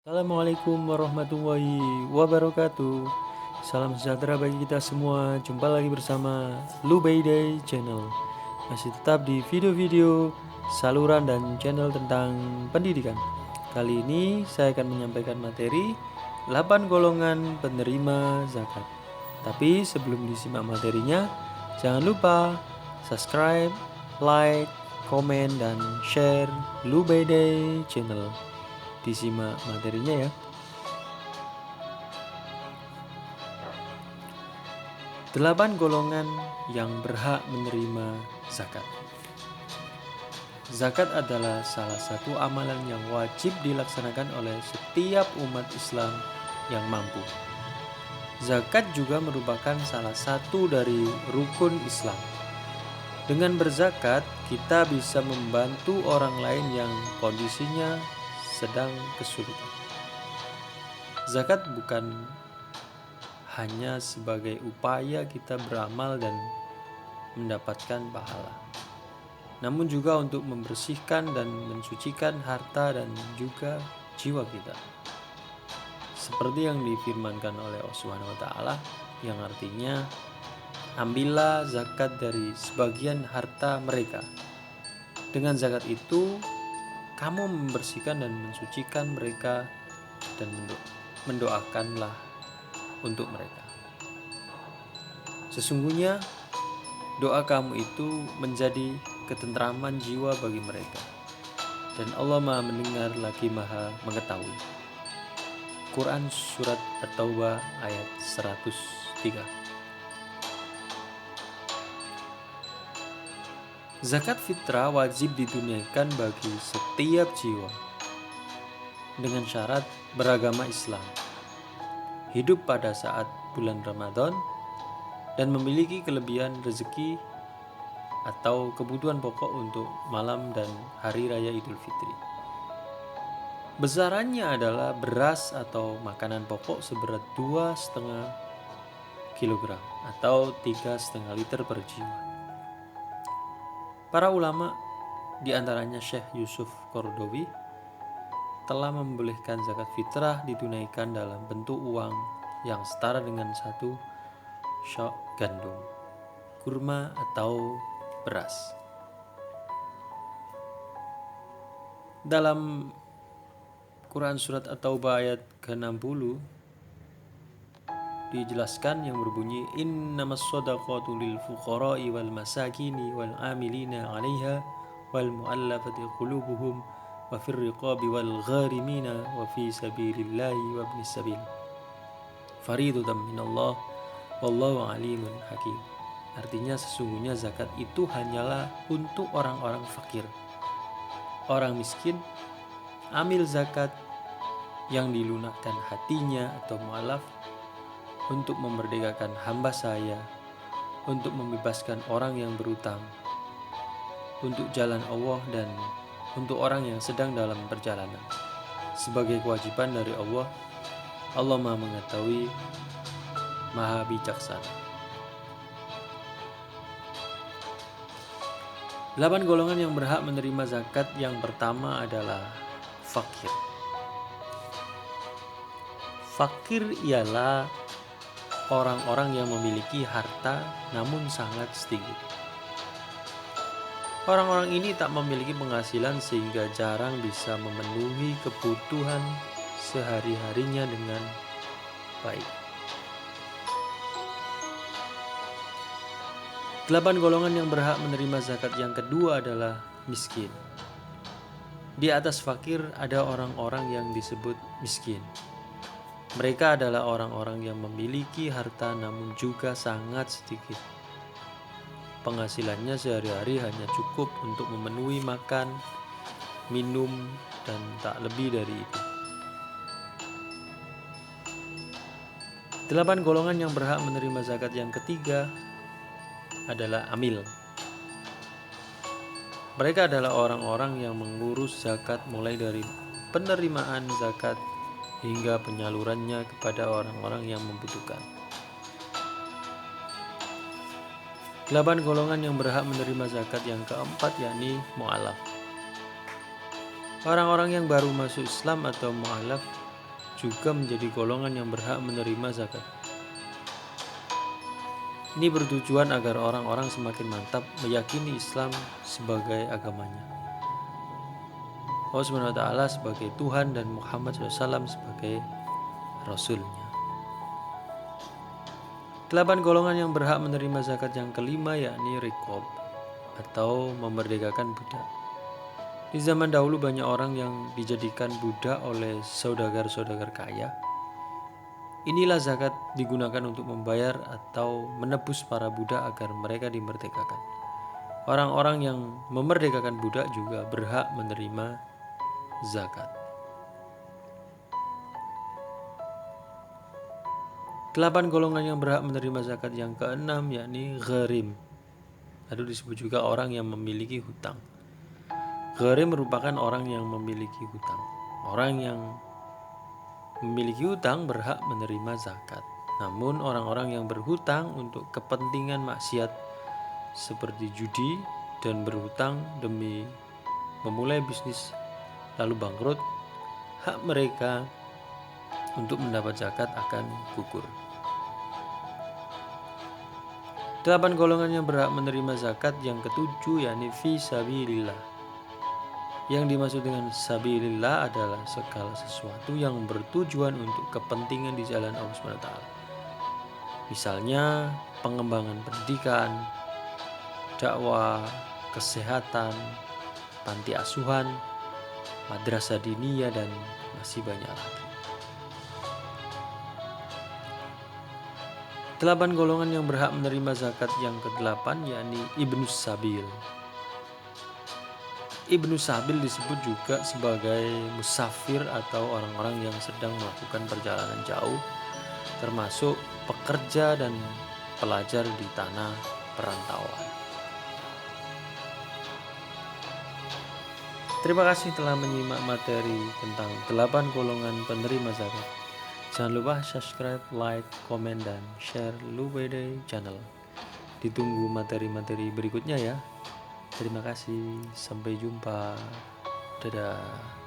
Assalamualaikum warahmatullahi wabarakatuh. Salam sejahtera bagi kita semua. Jumpa lagi bersama Lubayday Channel. Masih tetap di video-video saluran dan channel tentang pendidikan. Kali ini saya akan menyampaikan materi 8 golongan penerima zakat. Tapi sebelum disimak materinya, jangan lupa subscribe, like, komen, dan share Lubayday Channel. Disimak materinya ya. 8 golongan yang berhak menerima zakat. Zakat adalah salah satu amalan yang wajib dilaksanakan oleh setiap umat Islam yang mampu. Zakat juga merupakan salah satu dari rukun Islam. Dengan berzakat, kita bisa membantu orang lain yang kondisinya sedang kesulitan. Zakat bukan hanya sebagai upaya kita beramal dan mendapatkan pahala, namun juga untuk membersihkan dan mensucikan harta dan juga jiwa kita. Seperti yang difirmankan oleh Allah Subhanahu wa taala, yang artinya, ambillah zakat dari sebagian harta mereka. Dengan zakat itu kamu membersihkan dan mensucikan mereka dan mendoakanlah untuk mereka. Sesungguhnya doa kamu itu menjadi ketentraman jiwa bagi mereka, dan Allah Maha mendengar lagi Maha mengetahui. Quran Surat At-Taubah ayat 103. Zakat fitrah wajib ditunaikan bagi setiap jiwa dengan syarat beragama Islam, hidup pada saat bulan Ramadan, dan memiliki kelebihan rezeki atau kebutuhan pokok untuk malam dan hari raya Idul Fitri. Besarannya adalah beras atau makanan pokok seberat 2,5 kg atau 3,5 liter per jiwa. Para ulama, diantaranya Syekh Yusuf Qaradawi, telah membolehkan zakat fitrah ditunaikan dalam bentuk uang yang setara dengan 1 syok gandum, kurma atau beras. Dalam Quran Surat At-Taubah ayat ke-60 dijelaskan yang berbunyi, innamas shadaqatu lil fuqara'i wal masakini wal amilina 'alaiha wal mu'allafati qulubuhum wa fir riqabi wal gharimina wa fi sabilillahi wa ibnis sabil faridatan minallah wallahu alimun hakim. Artinya sesungguhnya zakat itu hanyalah untuk orang-orang fakir, orang miskin, amil zakat yang dilunakkan hatinya atau mu'alaf, untuk memerdekakan hamba saya, untuk membebaskan orang yang berutang, untuk jalan Allah, dan untuk orang yang sedang dalam perjalanan. Sebagai kewajiban dari Allah, Allah Maha mengetahui, Maha bijaksana. 8 golongan yang berhak menerima zakat. Yang pertama adalah fakir. Fakir ialah orang-orang yang memiliki harta namun sangat sedikit. Orang-orang ini tak memiliki penghasilan sehingga jarang bisa memenuhi kebutuhan sehari-harinya dengan baik. 8 golongan yang berhak menerima zakat yang kedua adalah miskin. Di atas fakir ada orang-orang yang disebut miskin. Mereka adalah orang-orang yang memiliki harta namun juga sangat sedikit. Penghasilannya sehari-hari hanya cukup untuk memenuhi makan, minum, dan tak lebih dari itu. 8 golongan yang berhak menerima zakat yang ketiga adalah amil. Mereka adalah orang-orang yang mengurus zakat mulai dari penerimaan zakat hingga penyalurannya kepada orang-orang yang membutuhkan. 8 golongan yang berhak menerima zakat yang keempat yakni mu'alaf. Orang-orang yang baru masuk Islam atau mu'alaf juga menjadi golongan yang berhak menerima zakat. Ini bertujuan agar orang-orang semakin mantap meyakini Islam sebagai agamanya, Allah Subhanahu wa Ta'ala sebagai Tuhan, dan Muhammad SAW sebagai Rasulnya. 8 golongan yang berhak menerima zakat yang kelima yakni riqab atau memerdekakan budak. Di zaman dahulu banyak orang yang dijadikan budak oleh saudagar-saudagar kaya. Inilah zakat digunakan untuk membayar atau menebus para budak agar mereka dimerdekakan. Orang-orang yang memerdekakan budak juga berhak menerima zakat. 8 golongan yang berhak menerima zakat yang keenam yakni gharim, atau disebut juga orang yang memiliki hutang. Gharim merupakan orang yang memiliki hutang. Orang yang memiliki hutang berhak menerima zakat. Namun orang-orang yang berhutang untuk kepentingan maksiat seperti judi dan berhutang demi memulai bisnis lalu bangkrut, hak mereka untuk mendapat zakat akan gugur. 8 golongan yang berhak menerima zakat yang ketujuh yakni fi sabilillah. Yang dimaksud dengan sabilillah adalah segala sesuatu yang bertujuan untuk kepentingan di jalan Allah SWT. Misalnya pengembangan pendidikan, dakwah, kesehatan, panti asuhan, madrasah diniyah, dan masih banyak lagi. 8 golongan yang berhak menerima zakat yang ke-8 yakni Ibnu Sabil. Ibnu Sabil disebut juga sebagai musafir atau orang-orang yang sedang melakukan perjalanan jauh, termasuk pekerja dan pelajar di tanah perantauan. Terima kasih telah menyimak materi tentang 8 golongan penerima zakat. Jangan lupa subscribe, like, komen, dan share Lubede Channel. Ditunggu materi-materi berikutnya ya. Terima kasih, sampai jumpa. Dadah.